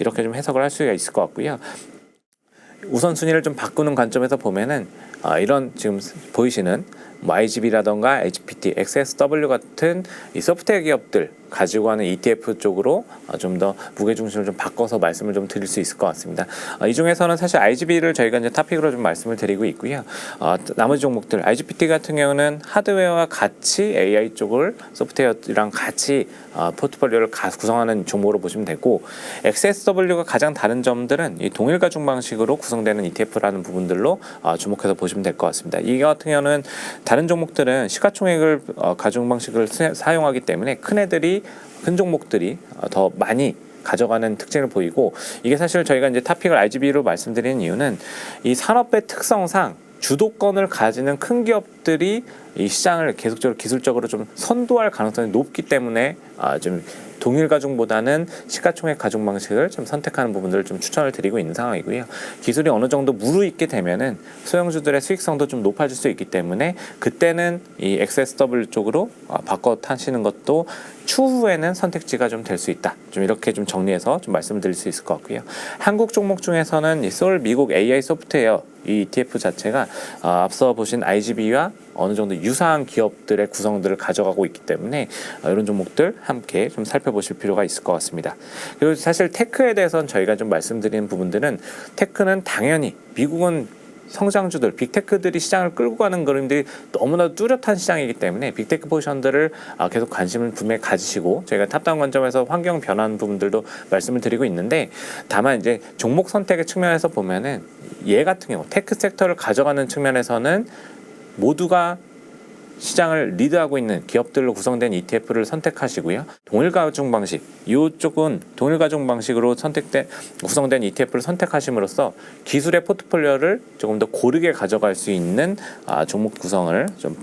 이렇게 좀 해석을 할 수가 있을 것 같고요. 우선순위를 좀 바꾸는 관점에서 보면은 이런 지금 보이시는 IGB라던가 HPT, XSW 같은 이 소프트웨어 기업들 가지고 하는 ETF 쪽으로 좀 더 무게 중심을 좀 바꿔서 말씀을 좀 드릴 수 있을 것 같습니다. 이 중에서는 사실 IGB를 저희가 이제 토픽으로 좀 말씀을 드리고 있고요. 나머지 종목들 IGPT 같은 경우는 하드웨어와 같이 AI 쪽을 소프트웨어랑 같이 포트폴리오를 구성하는 종목으로 보시면 되고, XSW가 가장 다른 점들은 이 동일 가중 방식으로 구성되는 ETF라는 부분들로 주목해서 보시면 될 것 같습니다. 이 같은 경우는 다른 종목들은 시가총액을 가중 방식을 사용하기 때문에 큰 종목들이 더 많이 가져가는 특징을 보이고, 이게 사실 저희가 이제 토픽을 IGB로 말씀드리는 이유는 이 산업의 특성상 주도권을 가지는 큰 기업들이 이 시장을 계속적으로 기술적으로 좀 선도할 가능성이 높기 때문에 좀 동일 가중보다는 시가총액 가중 방식을 좀 선택하는 부분들을 좀 추천을 드리고 있는 상황이고요. 기술이 어느 정도 무르익게 되면은 소형주들의 수익성도 좀 높아질 수 있기 때문에 그때는 이 XSW 쪽으로 바꿔 타시는 것도 추후에는 선택지가 좀 될 수 있다. 좀 이렇게 좀 정리해서 좀 말씀을 드릴 수 있을 것 같고요. 한국 종목 중에서는 이 서울 미국 AI 소프트웨어 이 ETF 자체가 앞서 보신 IGB와 어느 정도 유사한 기업들의 구성들을 가져가고 있기 때문에 이런 종목들 함께 좀 살펴보실 필요가 있을 것 같습니다. 그리고 사실 테크에 대해서는 저희가 좀 말씀드리는 부분들은, 테크는 당연히 미국은 성장주들, 빅테크들이 시장을 끌고 가는 그림들이 너무나 뚜렷한 시장이기 때문에 빅테크 포지션들을 계속 관심을 분명히 가지시고, 저희가 탑다운 관점에서 환경 변화하는 부분들도 말씀을 드리고 있는데, 다만 이제 종목 선택의 측면에서 보면은 얘 같은 경우 테크 섹터를 가져가는 측면에서는 모두가 시장을 리드하고 있는 기업들로 구성된 ETF를 선택하시고요. 동일 가중 방식, 이쪽은 동일 가중 방식으로 구성된 ETF를 선택하심으로써 기술의 포트폴리오를 조금 더 고르게 가져갈 수 있는 종목 구성을 좀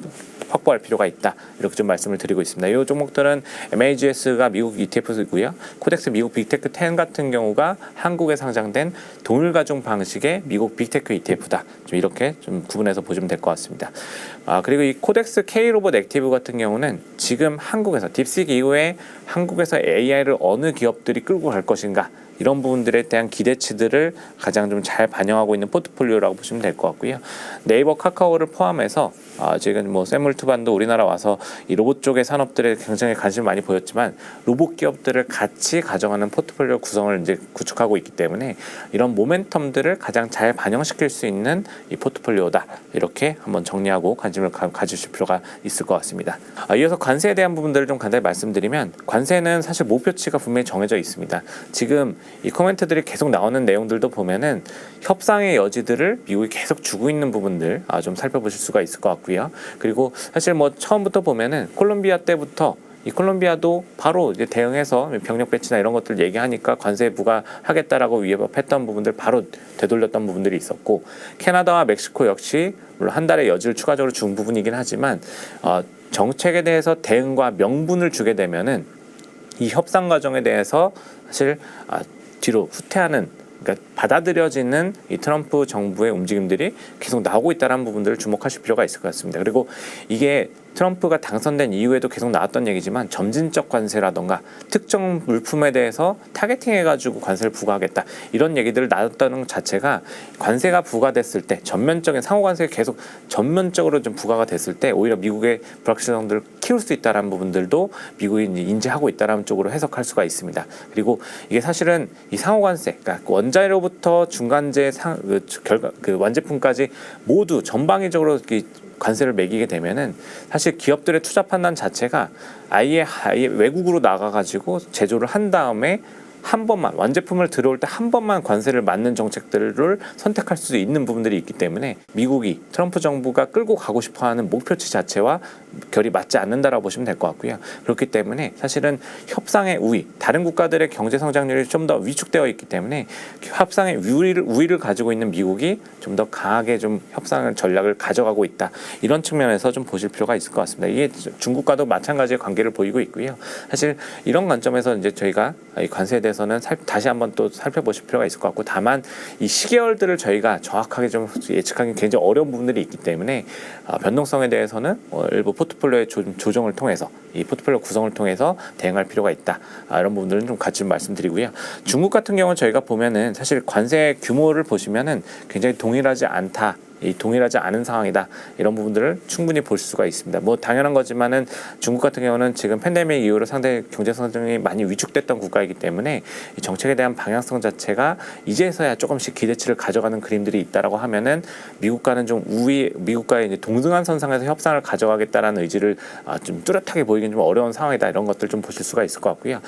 확보할 필요가 있다. 이렇게 좀 말씀을 드리고 있습니다. 이 종목들은 MAGS가 미국 ETF이고요. 코덱스 미국 빅테크 10 같은 경우가 한국에 상장된 동일 가중 방식의 미국 빅테크 ETF다. 좀 이렇게 좀 구분해서 보시면 될 것 같습니다. 그리고 이 코덱스 K로봇 액티브 같은 경우는 지금 한국에서 딥시크 이후에 한국에서 AI를 어느 기업들이 끌고 갈 것인가, 이런 부분들에 대한 기대치들을 가장 좀 잘 반영하고 있는 포트폴리오라고 보시면 될 것 같고요. 네이버, 카카오를 포함해서 지금 뭐 샘물투반도 우리나라 와서 이 로봇 쪽의 산업들에 굉장히 관심을 많이 보였지만, 로봇 기업들을 같이 가져가는 포트폴리오 구성을 이제 구축하고 있기 때문에 이런 모멘텀들을 가장 잘 반영시킬 수 있는 이 포트폴리오다. 이렇게 한번 정리하고 관심을 가지실 필요가 있을 것 같습니다. 이어서 관세에 대한 부분들을 좀 간단히 말씀드리면, 관세는 사실 목표치가 분명히 정해져 있습니다. 지금 이 코멘트들이 계속 나오는 내용들도 보면은 협상의 여지들을 미국이 계속 주고 있는 부분들 좀 살펴보실 수가 있을 것 같고요. 그리고 사실 뭐 처음부터 보면은 콜롬비아 때부터 이 콜롬비아도 바로 이제 대응해서 병력 배치나 이런 것들 얘기하니까 관세 부과하겠다라고 위협했던 부분들 바로 되돌렸던 부분들이 있었고, 캐나다와 멕시코 역시 물론 한 달의 여지를 추가적으로 준 부분이긴 하지만 정책에 대해서 대응과 명분을 주게 되면은 이 협상 과정에 대해서 사실 뒤로 후퇴하는, 그러니까 받아들여지는 이 트럼프 정부의 움직임들이 계속 나오고 있다는 부분들을 주목하실 필요가 있을 것 같습니다. 그리고 이게 트럼프가 당선된 이후에도 계속 나왔던 얘기지만, 점진적 관세라던가 특정 물품에 대해서 타겟팅해가지고 관세를 부과하겠다, 이런 얘기들을 나눴다는 것 자체가 관세가 부과됐을 때, 전면적인 상호 관세가 계속 전면적으로 좀 부과가 됐을 때 오히려 미국의 불확실성들을 키울 수 있다는 부분들도 미국이 인지하고 있다는 쪽으로 해석할 수가 있습니다. 그리고 이게 사실은 이 상호 관세, 그러니까 원자재로부터 중간재 완제품까지 모두 전방위적으로 관세를 매기게 되면은 사실 기업들의 투자 판단 자체가 아예 외국으로 나가가지고 제조를 한 다음에 한 번만 완제품을 들어올 때 한 번만 관세를 맞는 정책들을 선택할 수 있는 부분들이 있기 때문에 미국이 트럼프 정부가 끌고 가고 싶어하는 목표치 자체와 결이 맞지 않는다라고 보시면 될 것 같고요. 그렇기 때문에 사실은 협상의 우위, 다른 국가들의 경제 성장률이 좀 더 위축되어 있기 때문에 협상의 우위를 가지고 있는 미국이 좀 더 강하게 좀 협상을 전략을 가져가고 있다. 이런 측면에서 좀 보실 필요가 있을 것 같습니다. 이게 중국과도 마찬가지의 관계를 보이고 있고요. 사실 이런 관점에서 이제 저희가 이 관세에 대해서는 다시 한번 또 살펴보실 필요가 있을 것 같고, 다만 이 시계열들을 저희가 정확하게 좀 예측하기 굉장히 어려운 부분들이 있기 때문에 변동성에 대해서는 일부 포트폴리오의 조정을 통해서, 이 포트폴리오 구성을 통해서 대응할 필요가 있다. 이런 부분들은 좀 같이 말씀드리고요. 중국 같은 경우는 저희가 보면은 사실 관세 규모를 보시면은 굉장히 동일하지 않다. 이 동일하지 않은 상황이다, 이런 부분들을 충분히 볼 수가 있습니다. 뭐 당연한 거지만은 중국 같은 경우는 지금 팬데믹 이후로 상당히 경제 성장이 많이 위축됐던 국가이기 때문에 이 정책에 대한 방향성 자체가 이제서야 조금씩 기대치를 가져가는 그림들이 있다라고 하면은 미국과는 좀 미국과의 이제 동등한 선상에서 협상을 가져가겠다라는 의지를 좀 뚜렷하게 보이긴 좀 어려운 상황이다, 이런 것들 좀 보실 수가 있을 것 같고요.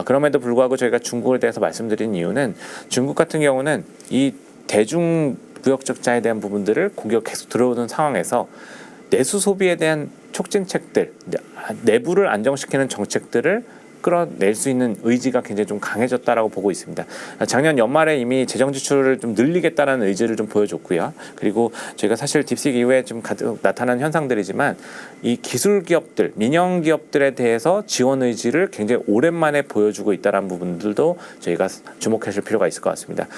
그럼에도 불구하고 저희가 중국에 대해서 말씀드린 이유는, 중국 같은 경우는 이 대중 무역 적자에 대한 부분들을 공격 계속 들어오는 상황에서 내수 소비에 대한 촉진책들, 내부를 안정시키는 정책들을 끌어낼 수 있는 의지가 굉장히 좀 강해졌다라고 보고 있습니다. 작년 연말에 이미 재정 지출을 좀 늘리겠다라는 의지를 좀 보여줬고요. 그리고 저희가 사실 딥식 이후에 좀 나타난 현상들이지만, 이 기술 기업들, 민영 기업들에 대해서 지원 의지를 굉장히 오랜만에 보여주고 있다는 부분들도 저희가 주목하실 필요가 있을 것 같습니다.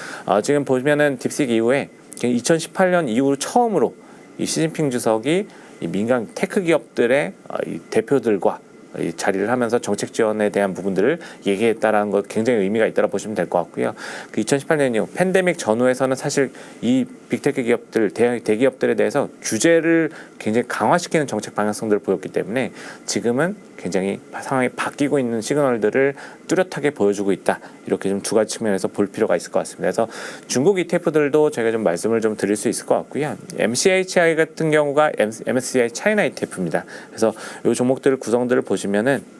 지금 보면은 딥식 이후에 2018년 이후 처음으로 이 시진핑 주석이 이 민간 테크 기업들의 이 대표들과 이 자리를 하면서 정책 지원에 대한 부분들을 얘기했다라는 것, 굉장히 의미가 있다고 보시면 될 것 같고요. 그 2018년 이후 팬데믹 전후에서는 사실 이 빅테크 기업들, 대기업들에 대해서 규제를 굉장히 강화시키는 정책 방향성들을 보였기 때문에 지금은 굉장히 상황이 바뀌고 있는 시그널들을 뚜렷하게 보여주고 있다. 이렇게 좀 두 가지 측면에서 볼 필요가 있을 것 같습니다. 그래서 중국 ETF들도 제가 좀 말씀을 좀 드릴 수 있을 것 같고요. MCHI 같은 경우가 MSCI 차이나 ETF입니다. 그래서 이 종목들 구성들을 보시면은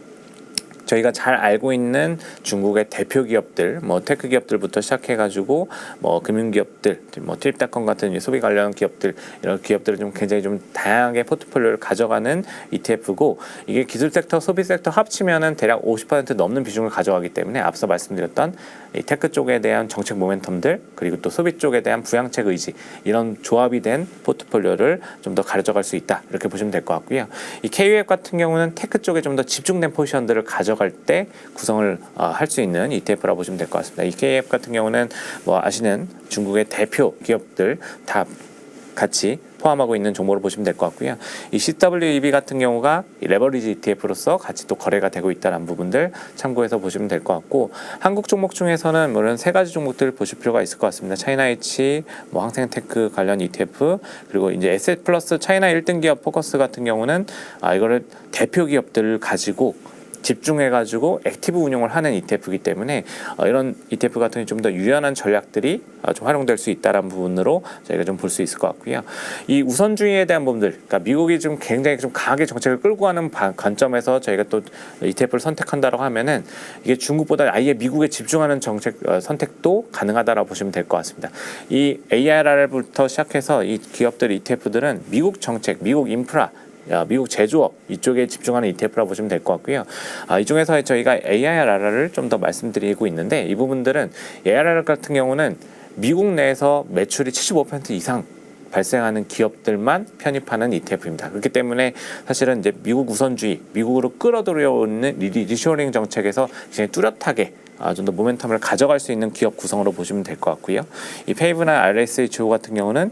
저희가 잘 알고 있는 중국의 대표 기업들, 뭐 테크 기업들부터 시작해가지고 뭐 금융 기업들, 뭐 트립닷컴 같은 소비 관련 기업들, 이런 기업들을 좀 굉장히 좀 다양하게 포트폴리오를 가져가는 ETF고, 이게 기술 섹터, 소비 섹터 합치면은 대략 50% 넘는 비중을 가져가기 때문에 앞서 말씀드렸던 이 테크 쪽에 대한 정책 모멘텀들, 그리고 또 소비 쪽에 대한 부양책 의지, 이런 조합이 된 포트폴리오를 좀 더 가져갈 수 있다, 이렇게 보시면 될 것 같고요. 이 KUF 같은 경우는 테크 쪽에 좀 더 집중된 포지션들을 가져갈 때 구성을 할 수 있는 ETF라고 보시면 될 것 같습니다. 이 KF 같은 경우는 뭐 아시는 중국의 대표 기업들 다 같이 포함하고 있는 종목으로 보시면 될 것 같고요. 이 CWEB 같은 경우가 이 레버리지 ETF로서 같이 또 거래가 되고 있다는 부분들 참고해서 보시면 될 것 같고, 한국 종목 중에서는 물론 세 가지 종목들을 보실 필요가 있을 것 같습니다. 차이나이치, 뭐 항생테크 관련 ETF, 그리고 이제 에셋 플러스 차이나 1등 기업 포커스 같은 경우는 이거를 대표 기업들을 가지고 집중해가지고 액티브 운용을 하는 ETF이기 때문에 이런 ETF 같은 좀 더 유연한 전략들이 좀 활용될 수 있다는 부분으로 저희가 좀 볼 수 있을 것 같고요. 이 우선주의에 대한 부분들, 그러니까 미국이 좀 굉장히 좀 강하게 정책을 끌고 가는 관점에서 저희가 또 ETF를 선택한다고 하면은 이게 중국보다 아예 미국에 집중하는 정책 선택도 가능하다라고 보시면 될 것 같습니다. 이 ARR부터 시작해서 이 기업들 ETF들은 미국 정책, 미국 인프라, 미국 제조업 이쪽에 집중하는 ETF라고 보시면 될 것 같고요. 이 중에서 저희가 ARR을 좀 더 말씀드리고 있는데, 이 부분들은 ARR 같은 경우는 미국 내에서 매출이 75% 이상 발생하는 기업들만 편입하는 ETF입니다. 그렇기 때문에 사실은 이제 미국 우선주의, 미국으로 끌어들여오는 리쇼링 정책에서 굉장히 뚜렷하게 좀 더 모멘텀을 가져갈 수 있는 기업 구성으로 보시면 될 것 같고요. 이 페이브나 RSHO 같은 경우는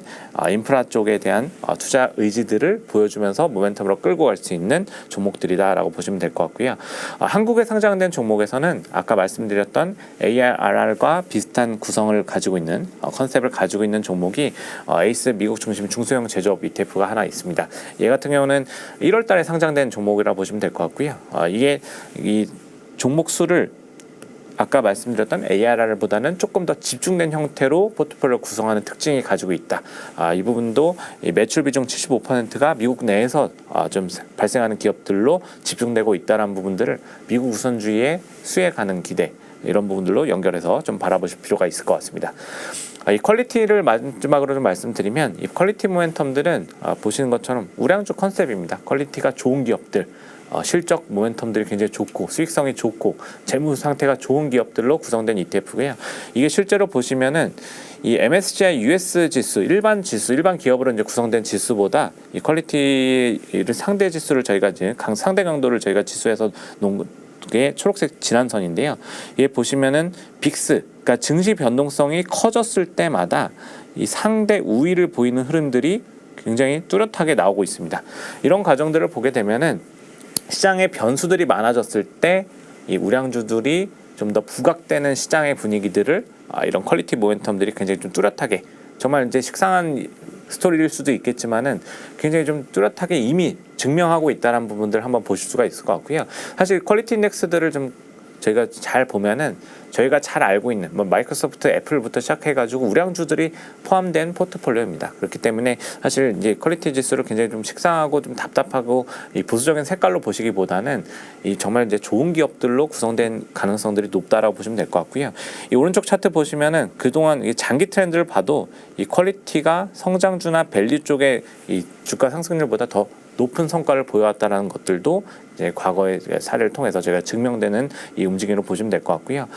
인프라 쪽에 대한 투자 의지들을 보여주면서 모멘텀으로 끌고 갈 수 있는 종목들이다라고 보시면 될 것 같고요. 한국에 상장된 종목에서는 아까 말씀드렸던 ARR과 비슷한 구성을 가지고 있는 컨셉을 가지고 있는 종목이 에이스 미국 중심 중소형 제조업 ETF가 하나 있습니다. 얘 같은 경우는 1월 달에 상장된 종목이라고 보시면 될 것 같고요. 이게 이 종목 수를 아까 말씀드렸던 ARR보다는 조금 더 집중된 형태로 포트폴리오 구성하는 특징이 가지고 있다. 이 부분도 매출 비중 75%가 미국 내에서 좀 발생하는 기업들로 집중되고 있다는 부분들을 미국 우선주의의 수혜 가능 기대, 이런 부분들로 연결해서 좀 바라보실 필요가 있을 것 같습니다. 이 퀄리티를 마지막으로 좀 말씀드리면, 이 퀄리티 모멘텀들은 보시는 것처럼 우량주 컨셉입니다. 퀄리티가 좋은 기업들, 실적 모멘텀들이 굉장히 좋고 수익성이 좋고 재무 상태가 좋은 기업들로 구성된 ETF고요. 이게 실제로 보시면은 이 MSCI US 지수, 일반 기업으로 이제 구성된 지수보다 이 퀄리티를 상대 지수를 저희가 이제 상대 강도를 저희가 지수에서 이게 초록색 진한 선인데요. 얘 보시면은 빅스, 그러니까 증시 변동성이 커졌을 때마다 이 상대 우위를 보이는 흐름들이 굉장히 뚜렷하게 나오고 있습니다. 이런 과정들을 보게 되면은 시장의 변수들이 많아졌을 때 이 우량주들이 좀 더 부각되는 시장의 분위기들을 이런 퀄리티 모멘텀들이 굉장히 좀 뚜렷하게, 정말 이제 식상한 스토리일 수도 있겠지만은 굉장히 좀 뚜렷하게 이미 증명하고 있다는 부분들 한번 보실 수가 있을 것 같고요. 사실 퀄리티 인덱스들을 좀 저희가 잘 보면은 저희가 잘 알고 있는 뭐 마이크로소프트, 애플부터 시작해가지고 우량주들이 포함된 포트폴리오입니다. 그렇기 때문에 사실 이제 퀄리티 지수를 굉장히 좀 식상하고 좀 답답하고 이 보수적인 색깔로 보시기보다는 이 정말 이제 좋은 기업들로 구성된 가능성들이 높다라고 보시면 될 것 같고요. 이 오른쪽 차트 보시면은 그동안 이 장기 트렌드를 봐도 이 퀄리티가 성장주나 밸류 쪽에 이 주가 상승률보다 더 높은 성과를 보여왔다는 것들도 이제 과거의 사례를 통해서 제가 증명되는 이 움직임으로 보시면 될 것 같고요.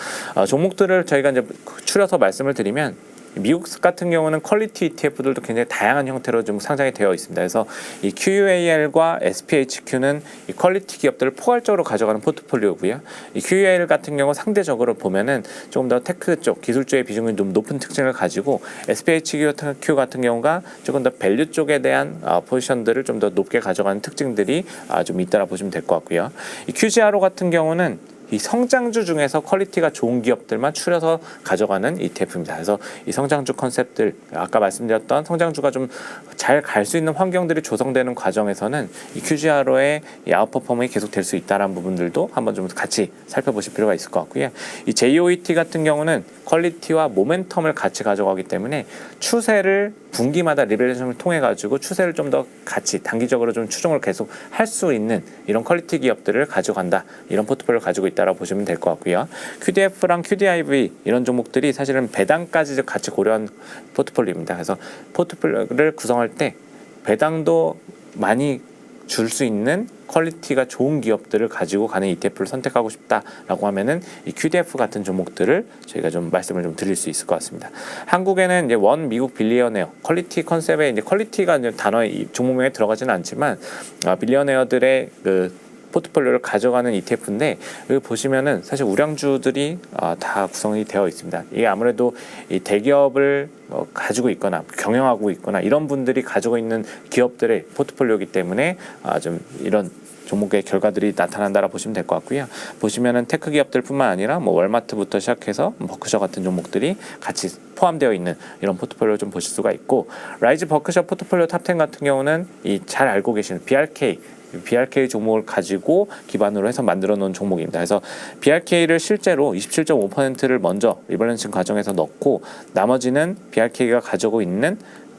종목들을 저희가 이제 추려서 말씀을 드리면 미국 같은 경우는 퀄리티 ETF들도 굉장히 다양한 형태로 좀 상장이 되어 있습니다. 그래서 이 QUAL과 SPHQ는 이 퀄리티 기업들을 포괄적으로 가져가는 포트폴리오고요. 이 QUAL 같은 경우 상대적으로 보면은 조금 더 테크 쪽 기술주의 비중이 좀 높은 특징을 가지고 SPHQ 같은 경우가 조금 더 밸류 쪽에 대한 포지션들을 좀 더 높게 가져가는 특징들이 좀 있다라 보시면 될 것 같고요. 이 QGRO 같은 경우는 이 성장주 중에서 퀄리티가 좋은 기업들만 추려서 가져가는 ETF입니다. 그래서 이 성장주 컨셉들, 아까 말씀드렸던 성장주가 좀 잘 갈 수 있는 환경들이 조성되는 과정에서는 이 QGRO의 이 아웃퍼폼이 계속 될 수 있다는 부분들도 한번 좀 같이 살펴보실 필요가 있을 것 같고요. 이 JOET 같은 경우는 퀄리티와 모멘텀을 같이 가져가기 때문에 추세를 분기마다 리밸런싱을 통해 가지고 추세를 좀 더 같이 단기적으로 좀 추종을 계속 할 수 있는 이런 퀄리티 기업들을 가져간다, 이런 포트폴리오를 가지고 있다라고 보시면 될 것 같고요. QDF랑 QDIV 이런 종목들이 사실은 배당까지 같이 고려한 포트폴리오입니다. 그래서 포트폴리오를 구성할 때 배당도 많이 줄 수 있는 퀄리티가 좋은 기업들을 가지고 가는 ETF를 선택하고 싶다라고 하면은 이 QDF 같은 종목들을 저희가 좀 말씀을 좀 드릴 수 있을 것 같습니다. 한국에는 이제 원 미국 빌리어네어 퀄리티 컨셉에 이제 퀄리티가 이제 단어의 이 종목명에 들어가지는 않지만 빌리어네어들의 그 포트폴리오를 가져가는 ETF인데 여기 보시면은 사실 우량주들이 다 구성이 되어 있습니다. 이게 아무래도 이 대기업을 가지고 있거나 경영하고 있거나 이런 분들이 가지고 있는 기업들의 포트폴리오이기 때문에 좀 이런 종목의 결과들이 나타난다라 보시면 될 것 같고요. 보시면은 테크 기업들뿐만 아니라 뭐 월마트부터 시작해서 버크셔 같은 종목들이 같이 포함되어 있는 이런 포트폴리오 좀 보실 수가 있고, 라이즈 버크셔 포트폴리오 탑10 같은 경우는 이 잘 알고 계시는 BRK 종목을 가지고 기반으로 해서 만들어 놓은 종목입니다. 그래서 BRK를 실제로 27.5%를 먼저 리밸런싱 과정에서 넣고 나머지는 BRK가 가지고 있는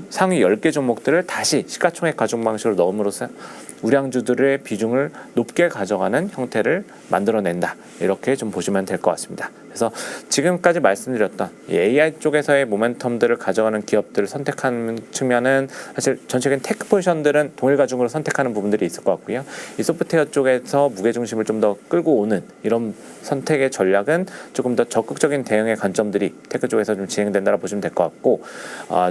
상위 10개 종목들을 다시 시가총액 가중 방식으로 넣음으로써 우량주들의 비중을 높게 가져가는 형태를 만들어낸다, 이렇게 좀 보시면 될 것 같습니다. 그래서 지금까지 말씀드렸던 이 AI 쪽에서의 모멘텀들을 가져가는 기업들을 선택하는 측면은 사실 전체적인 테크 포지션들은 동일 가중으로 선택하는 부분들이 있을 것 같고요. 이 소프트웨어 쪽에서 무게중심을 좀 더 끌고 오는 이런 선택의 전략은 조금 더 적극적인 대응의 관점들이 테크 쪽에서 좀 진행된다고 보시면 될 것 같고,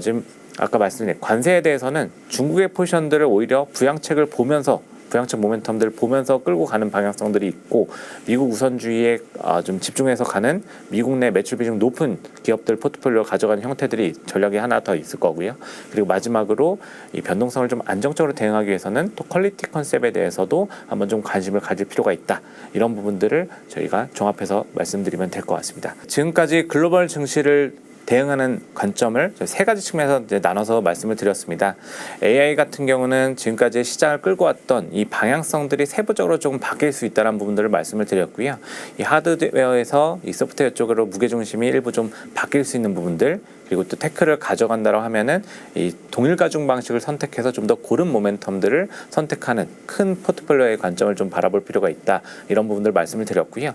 지금 아까 말씀드린 관세에 대해서는 중국의 포지션들을 오히려 부양책을 보면서 부양책 모멘텀들을 보면서 끌고 가는 방향성들이 있고, 미국 우선주의에 좀 집중해서 가는 미국 내 매출 비중 높은 기업들 포트폴리오 가져가는 형태들이 전략이 하나 더 있을 거고요. 그리고 마지막으로 이 변동성을 좀 안정적으로 대응하기 위해서는 또 퀄리티 컨셉에 대해서도 한번 좀 관심을 가질 필요가 있다, 이런 부분들을 저희가 종합해서 말씀드리면 될 것 같습니다. 지금까지 글로벌 증시를 대응하는 관점을 세 가지 측면에서 이제 나눠서 말씀을 드렸습니다. AI 같은 경우는 지금까지 시장을 끌고 왔던 이 방향성들이 세부적으로 조금 바뀔 수 있다는 부분들을 말씀을 드렸고요. 이 하드웨어에서 이 소프트웨어 쪽으로 무게중심이 일부 좀 바뀔 수 있는 부분들, 그리고 또 테크를 가져간다고 하면은 이 동일 가중 방식을 선택해서 좀 더 고른 모멘텀들을 선택하는 큰 포트폴리오의 관점을 좀 바라볼 필요가 있다, 이런 부분들 말씀을 드렸고요.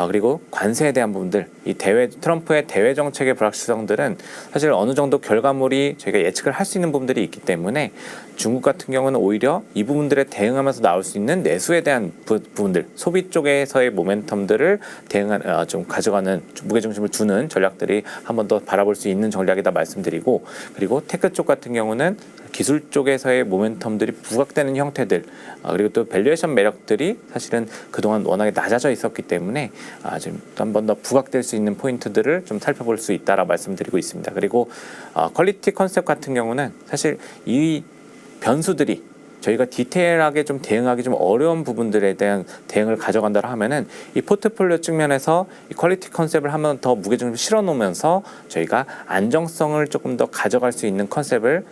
그리고 관세에 대한 부분들, 이 트럼프의 대외 정책의 불확실성들은 사실 어느 정도 결과물이 저희가 예측을 할 수 있는 부분들이 있기 때문에 중국 같은 경우는 오히려 이 부분들에 대응하면서 나올 수 있는 내수에 대한 부분들, 소비 쪽에서의 모멘텀들을 좀 가져가는 무게중심을 두는 전략들이 한 번 더 바라볼 수 있는 전략이다 말씀드리고, 그리고 테크 쪽 같은 경우는 기술 쪽에서의 모멘텀들이 부각되는 형태들, 그리고 또 밸류에이션 매력들이 사실은 그동안 워낙에 낮아져 있었기 때문에 지금 한 번 더 부각될 수 있는 포인트들을 좀 살펴볼 수 있다라고 말씀드리고 있습니다. 그리고 퀄리티 컨셉 같은 경우는 사실 이 변수들이 저희가 디테일하게 좀 대응하기 좀 어려운 부분들에 대한 대응을 가져간다고 하면은 이 포트폴리오 측면에서 이 퀄리티 컨셉을 한번 더 무게중심을 실어 놓으면서 저희가 안정성을 조금 더 가져갈 수 있는 컨셉을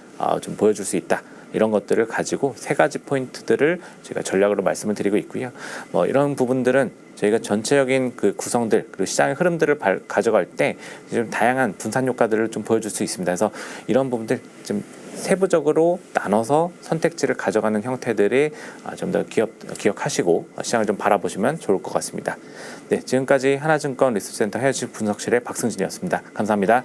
좀 보여줄 수 있다. 이런 것들을 가지고 세 가지 포인트들을 제가 전략으로 말씀을 드리고 있고요. 뭐 이런 부분들은 저희가 전체적인 그 구성들 그리고 시장의 흐름들을 가져갈 때 좀 다양한 분산 효과들을 좀 보여줄 수 있습니다. 그래서 이런 부분들 좀 세부적으로 나눠서 선택지를 가져가는 형태들이 좀 더 기억하시고 시장을 좀 바라보시면 좋을 것 같습니다. 네, 지금까지 하나증권 리서치센터 헤어지 분석실의 박승진이었습니다. 감사합니다.